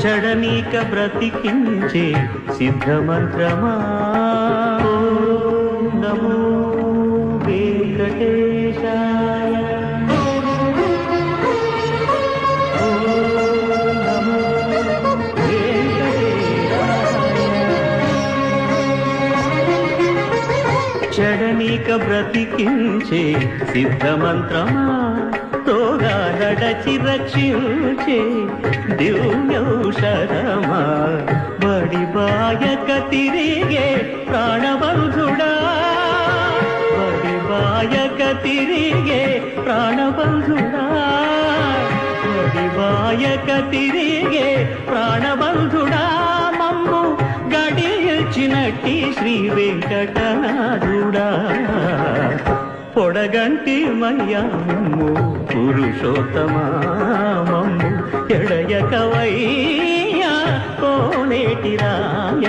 చెడనీక బ్రతికించే సిద్ధమంత్రమా ఓం నమో వెంకటేశాయ చెడనీక బ్రతికించే సిద్ధమంత్రమా రోగాలడచి రక్షించే దివ్యౌషధమా బడిబాయక తిరిగే ప్రాణబంధుడా బడిబాయక తిరిగే ప్రాణబంధుడా బడిబాయక తిరిగే ప్రాణబంధుడా మమ్ము గడిచినట్టి శ్రీ వెంకటనాథుడా పొడగంటి మయ్యాము పురుషోత్తమా మమ్ము ఎడయకవయ్యా కోనేటి రాయ